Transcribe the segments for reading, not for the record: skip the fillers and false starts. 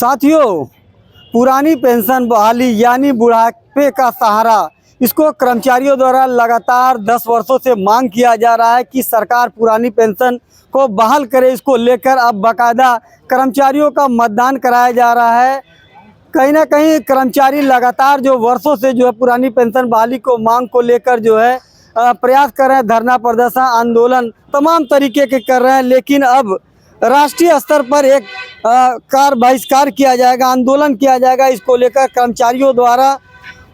साथियों, पुरानी पेंशन बहाली यानी बुढ़ापे का सहारा, इसको कर्मचारियों द्वारा लगातार 10 वर्षों से मांग किया जा रहा है कि सरकार पुरानी पेंशन को बहाल करे। इसको लेकर अब बाकायदा कर्मचारियों का मतदान कराया जा रहा है। कहीं ना कहीं कर्मचारी लगातार जो वर्षों से जो है पुरानी पेंशन बहाली को मांग को लेकर जो है प्रयास कर रहे हैं। धरना, प्रदर्शन, आंदोलन तमाम तरीके के कर रहे हैं, लेकिन अब राष्ट्रीय स्तर पर एक बहिष्कार किया जाएगा, आंदोलन किया जाएगा। इसको लेकर कर्मचारियों द्वारा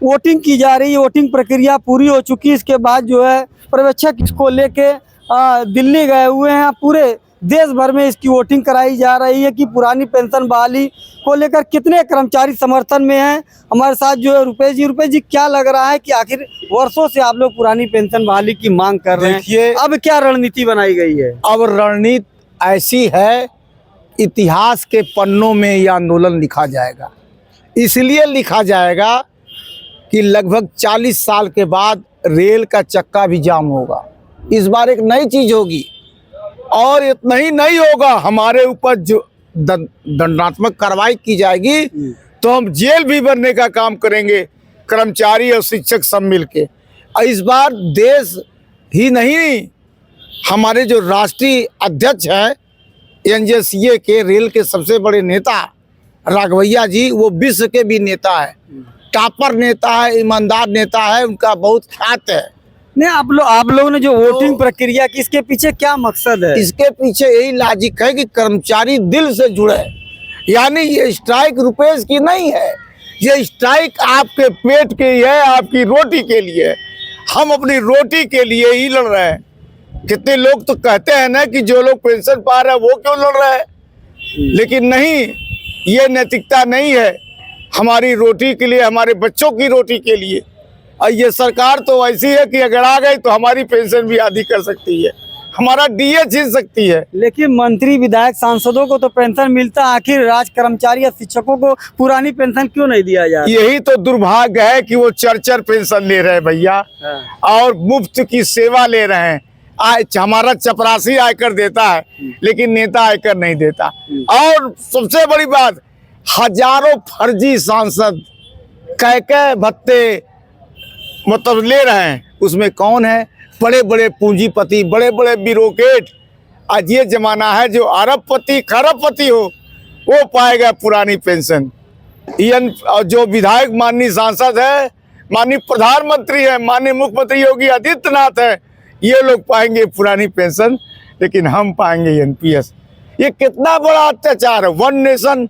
वोटिंग की जा रही है। वोटिंग प्रक्रिया पूरी हो चुकी है। इसके बाद जो है पर्यवेक्षक इसको लेके दिल्ली गए हुए हैं। पूरे देश भर में इसकी वोटिंग कराई जा रही है कि पुरानी पेंशन बहाली को लेकर कितने कर्मचारी समर्थन में हैं। हमारे साथ जो है रुपेश जी, क्या लग रहा है कि आखिर वर्षों से आप लोग पुरानी पेंशन बहाली की मांग कर रहे हैं, अब क्या रणनीति बनाई गई है? अब रणनीति ऐसी है, इतिहास के पन्नों में यह आंदोलन लिखा जाएगा। इसलिए लिखा जाएगा कि लगभग 40 साल के बाद रेल का चक्का भी जाम होगा। इस बार एक नई चीज होगी और इतना ही नहीं होगा, हमारे ऊपर जो दंडात्मक कार्रवाई की जाएगी तो हम जेल भी बनने का काम करेंगे, कर्मचारी और शिक्षक सब मिलके। और इस बार देश ही नहीं, हमारे जो राष्ट्रीय अध्यक्ष हैं एनजेसीए के, रेल के सबसे बड़े नेता राघवैया जी, वो विश्व के भी नेता है, टॉपर नेता है, ईमानदार नेता है, उनका बहुत ख्यात है। नहीं, आप लोगों ने जो वोटिंग प्रक्रिया की, इसके पीछे क्या मकसद है? इसके पीछे यही लॉजिक है कि कर्मचारी दिल से जुड़े। यानी ये स्ट्राइक रुपेश की नहीं है, ये स्ट्राइक आपके पेट के लिए है, आपकी रोटी के लिए। हम अपनी रोटी के लिए ही लड़ रहे हैं। कितने लोग तो कहते हैं ना कि जो लोग पेंशन पा रहे हैं वो क्यों लड़ रहे हैं, लेकिन नहीं, ये नैतिकता नहीं है। हमारी रोटी के लिए, हमारे बच्चों की रोटी के लिए। और ये सरकार तो ऐसी है कि अगर आ गई तो हमारी पेंशन भी आधी कर सकती है, हमारा डीए छीन सकती है। लेकिन मंत्री, विधायक, सांसदों को तो पेंशन मिलता है, आखिर राज कर्मचारी या शिक्षकों को पुरानी पेंशन क्यों नहीं दिया जा रहा? यही तो दुर्भाग्य है कि वो चर पेंशन ले रहे हैं भैया, और मुफ्त की सेवा ले रहे हैं। हमारा चपरासी आयकर देता है, लेकिन नेता आयकर नहीं देता। और सबसे बड़ी बात, हजारों फर्जी सांसद कह भत्ते मतलब ले रहे हैं। उसमें कौन है? बड़े बड़े पूंजीपति, बड़े बड़े ब्यूरोक्रेट। आज ये जमाना है जो अरबपति खरबपति हो वो पाएगा पुरानी पेंशन। जो विधायक, माननीय सांसद है, माननीय प्रधानमंत्री है, माननीय मुख्यमंत्री योगी आदित्यनाथ है, ये लोग पाएंगे पुरानी पेंशन, लेकिन हम पाएंगे एनपीएस। ये कितना बड़ा अत्याचार है। वन नेशन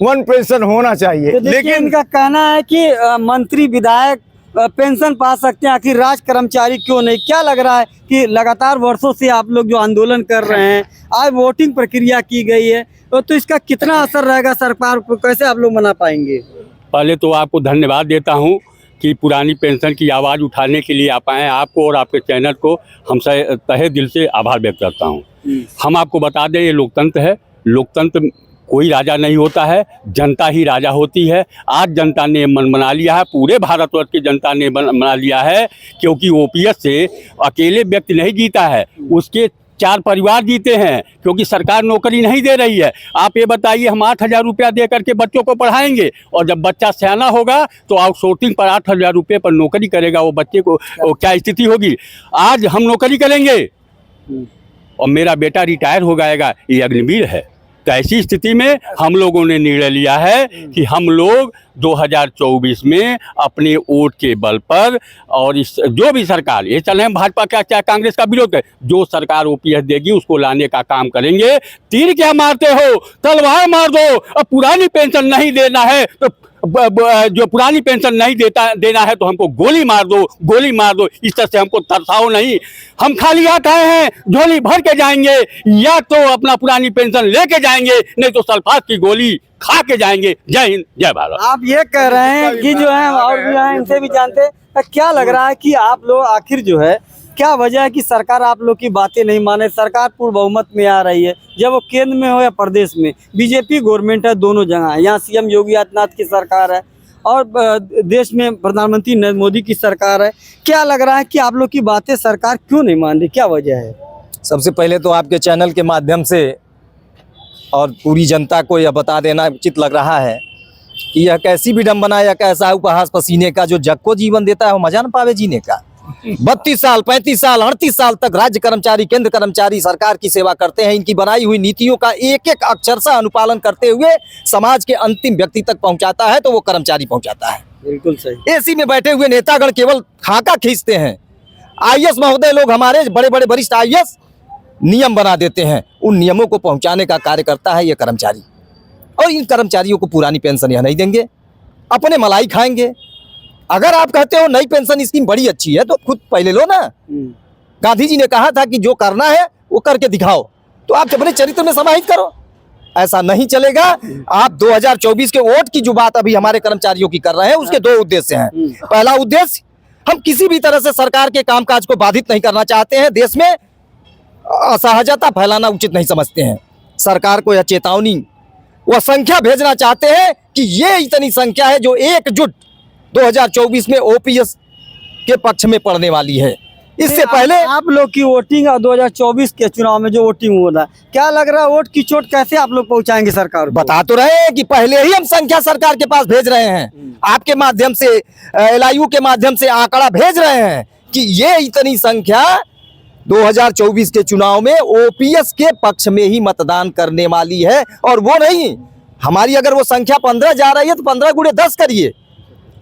वन पेंशन होना चाहिए, लेकिन इनका कहना है कि मंत्री, विधायक पेंशन पा सकते हैं, आखिर राज कर्मचारी क्यों नहीं? क्या लग रहा है कि लगातार वर्षों से आप लोग जो आंदोलन कर रहे हैं, आज वोटिंग प्रक्रिया की गई है, तो इसका कितना असर रहेगा सरकार को? कैसे आप लोग मना पाएंगे? पहले तो आपको धन्यवाद देता हूं कि पुरानी पेंशन की आवाज़ उठाने के लिए आप आए। आपको और आपके चैनल को हम तहे दिल से आभार व्यक्त करता हूं। हम आपको बता दें, ये लोकतंत्र है। लोकतंत्र कोई राजा नहीं होता है, जनता ही राजा होती है। आज जनता ने मन बना लिया है, पूरे भारतवर्ष की जनता ने बना लिया है, क्योंकि ओपीएस से अकेले व्यक्ति नहीं जीता है, उसके 4 परिवार जीते हैं, क्योंकि सरकार नौकरी नहीं दे रही है। आप ये बताइए, हम 8,000 रुपया दे करके बच्चों को पढ़ाएंगे, और जब बच्चा सयाना होगा तो आउटसोर्सिंग पर 8,000 रुपये पर नौकरी करेगा, वो बच्चे को क्या स्थिति होगी? आज हम नौकरी करेंगे और मेरा बेटा रिटायर हो जाएगा, ये अग्निवीर है। तो ऐसी स्थिति में हम लोगों ने निर्णय लिया है कि हम लोग 2024 में अपने वोट के बल पर, और इस जो भी सरकार, ये चले भाजपा का क्या कांग्रेस का विरोध है, जो सरकार ओपीएस देगी उसको लाने का काम करेंगे। तीर क्या मारते हो, तलवार मार दो। अब पुरानी पेंशन नहीं देना है तो जो पुरानी पेंशन नहीं देना है तो हमको गोली मार दो। इस तरह से हमको तरसाओ नहीं। हम खाली हाथ आए हैं, झोली भर के जाएंगे, या तो अपना पुरानी पेंशन लेके जाएंगे, नहीं तो सल्फात की गोली खा के जाएंगे। जय हिंद, जय भारत। आप ये कह रहे हैं कि जो है, और भी हैं, इनसे भी जानते हैं, क्या लग रहा है कि आप लोग आखिर जो है, क्या वजह है कि सरकार आप लोग की बातें नहीं माने? सरकार पूर्ण बहुमत में आ रही है, जब वो केंद्र में हो या प्रदेश में, बीजेपी गवर्नमेंट है, दोनों जगह है। यहाँ सीएम योगी आदित्यनाथ की सरकार है और देश में प्रधानमंत्री नरेंद्र मोदी की सरकार है। क्या लग रहा है कि आप लोग की बातें सरकार क्यों नहीं मान रही? क्या वजह है? सबसे पहले तो आपके चैनल के माध्यम से और पूरी जनता को यह बता देना उचित लग रहा है कि यह कैसी विडंबना या कैसा उपहास पसीने का जो जग को जीवन देता है वो मजा न पावे जीने का। 32 साल 35 साल 38 साल तक राज्य कर्मचारी केंद्र कर्मचारी सरकार की सेवा करते हैं। इनकी बनाई हुई नीतियों का एक एक अक्षरशः अनुपालन करते हुए समाज के अंतिम व्यक्ति तक पहुंचाता है तो वो कर्मचारी पहुंचाता है। बिल्कुल सही। एसी में बैठे हुए नेतागण केवल खाका खींचते हैं। आईएएस महोदय लोग, हमारे बड़े बड़े वरिष्ठ आईएएस नियम बना देते हैं, उन नियमों को पहुंचाने का कार्य करता है ये कर्मचारी। और इन कर्मचारियों को पुरानी पेंशन यह नहीं देंगे, अपने मलाई खाएंगे। अगर आप कहते हो नई पेंशन स्कीम बड़ी अच्छी है तो खुद पहले लो ना। गांधी जी ने कहा था कि जो करना है वो करके दिखाओ, तो आप अपने चरित्र में समाहित करो। ऐसा नहीं चलेगा। आप 2024 के वोट की जो बात अभी हमारे कर्मचारियों की कर रहे हैं उसके दो उद्देश्य हैं। पहला उद्देश्य, हम किसी भी तरह से सरकार के कामकाज को बाधित नहीं करना चाहते हैं। देश में असहजता फैलाना उचित नहीं समझते हैं। सरकार को यह चेतावनी, वह संख्या भेजना चाहते हैं कि ये इतनी संख्या है जो एकजुट 2024 में ओपीएस के पक्ष में पड़ने वाली है। इससे पहले आप लोग की वोटिंग और 2024 के चुनाव में जो वोटिंग हो रहा है, क्या लग रहा है वोट की चोट कैसे आप लोग पहुंचाएंगे सरकार को? बता तो रहे हैं कि पहले ही हम संख्या सरकार के पास भेज रहे हैं। आपके माध्यम से, LIU के माध्यम से आंकड़ा भेज रहे हैं कि ये इतनी संख्या 2024 के चुनाव में ओपीएस के पक्ष में ही मतदान करने वाली है। और वो नहीं, हमारी अगर वो संख्या 15 जा रही है तो 15 गुणे 10 करिए,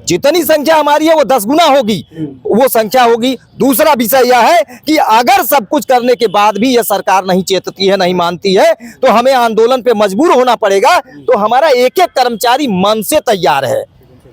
जितनी संख्या हमारी है वो 10 गुना होगी, वो संख्या होगी। दूसरा विषय यह है कि अगर सब कुछ करने के बाद भी यह सरकार नहीं चेतती है, नहीं मानती है, तो हमें आंदोलन पे मजबूर होना पड़ेगा। तो हमारा एक एक कर्मचारी मन से तैयार है।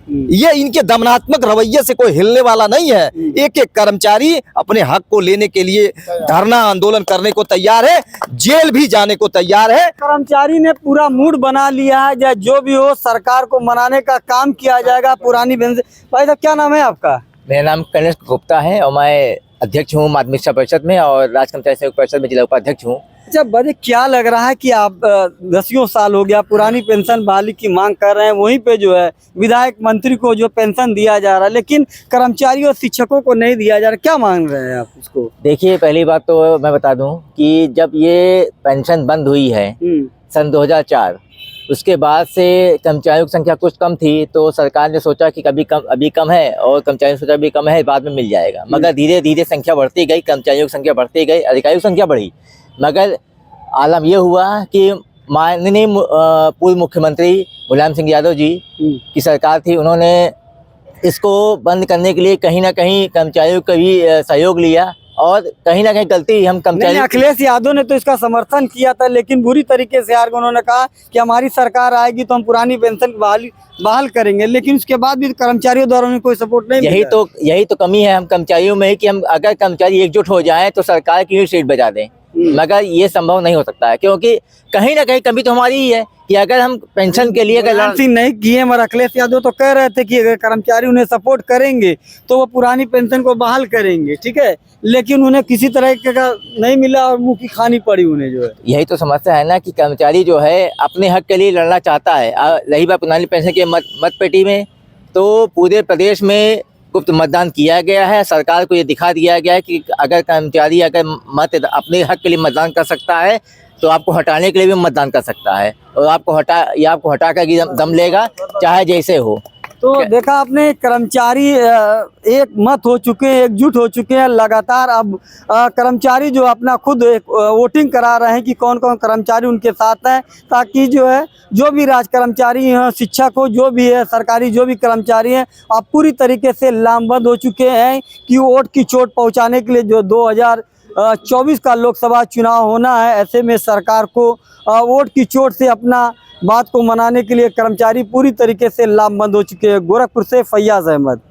ये इनके दमनात्मक रवैये से कोई हिलने वाला नहीं है। एक एक कर्मचारी अपने हक को लेने के लिए धरना आंदोलन करने को तैयार है, जेल भी जाने को तैयार है। कर्मचारी ने पूरा मूड बना लिया है, या जो भी हो सरकार को मनाने का काम किया जाएगा पुरानी पेंशन। भाई साहब, क्या नाम है आपका? मेरा नाम कनिष्ठ गुप्ता है और मैं अध्यक्ष हूँ माध्यमिक शिक्षा परिषद में और राज्य कर्मचारी सहयोग परिषद में जिला उपाध्यक्ष हूँ। अच्छा बड़े, क्या लग रहा है कि आप 10 साल हो गया पुरानी पेंशन बहाली की मांग कर रहे हैं, वहीं पे जो है विधायक मंत्री को जो पेंशन दिया जा रहा है लेकिन कर्मचारियों और शिक्षकों को नहीं दिया जा रहा, क्या मांग रहे हैं आप उसको? देखिए, पहली बात तो मैं बता दूं कि जब ये पेंशन बंद हुई है सन 2004, उसके बाद से कर्मचारियों की संख्या कुछ कम थी, तो सरकार ने सोचा कि अभी कम है और कर्मचारियों की सोचा अभी कम है, बाद में मिल जाएगा। मगर धीरे धीरे संख्या बढ़ती गई, कर्मचारियों की संख्या बढ़ती गई, अधिकारियों की संख्या बढ़ी। मगर आलम यह हुआ कि माननीय पूर्व मुख्यमंत्री मुलायम सिंह यादव जी की सरकार थी, उन्होंने इसको बंद करने के लिए कहीं ना कहीं कर्मचारियों का भी सहयोग लिया और कहीं ना कहीं गलती हम कर्मचारी। अखिलेश यादव ने तो इसका समर्थन किया था, लेकिन बुरी तरीके से यार उन्होंने कहा कि हमारी सरकार आएगी तो हम पुरानी पेंशन बहाल करेंगे, लेकिन उसके बाद भी कर्मचारियों द्वारा उन्हें कोई सपोर्ट नहीं मिला। यही तो कमी है हम कर्मचारियों में कि हम अगर कर्मचारी एकजुट हो जाएं तो सरकार की सीट बजा दें, मगर ये संभव नहीं हो सकता है, क्योंकि कहीं ना कहीं कमी तो हमारी ही है कि अगर हम पेंशन के लिए नहीं किए, मगर अखिलेश यादव तो कह रहे थे कि अगर कर्मचारी उन्हें सपोर्ट करेंगे तो वो पुरानी पेंशन को बहाल करेंगे, ठीक है, लेकिन उन्हें किसी तरह का नहीं मिला और मुंह की खानी पड़ी उन्हें जो है। यही तो समस्या है ना कि कर्मचारी जो है अपने हक के लिए लड़ना चाहता है। रही बात पुरानी पेंशन के मतपेटी में, तो पूरे प्रदेश में गुप्त मतदान किया गया है। सरकार को ये दिखा दिया गया है कि अगर कर्मचारी अगर अपने हक के लिए मतदान कर सकता है तो आपको हटाने के लिए भी मतदान कर सकता है, और आपको हटा कर दम लेगा, चाहे जैसे हो। तो देखा आपने, कर्मचारी एक मत हो चुके हैं, एकजुट हो चुके हैं लगातार। अब कर्मचारी जो अपना खुद वोटिंग करा रहे हैं कि कौन कौन कर्मचारी उनके साथ हैं, ताकि जो है जो भी राज कर्मचारी हैं, शिक्षक हो, जो भी है सरकारी जो भी कर्मचारी हैं, अब पूरी तरीके से लामबंद हो चुके हैं कि वोट की चोट पहुंचाने के लिए जो 2024 का लोकसभा चुनाव होना है, ऐसे में सरकार को वोट की चोट से अपना बात को मनाने के लिए कर्मचारी पूरी तरीके से लामबंद हो चुके हैं। गोरखपुर से फैयाज अहमद।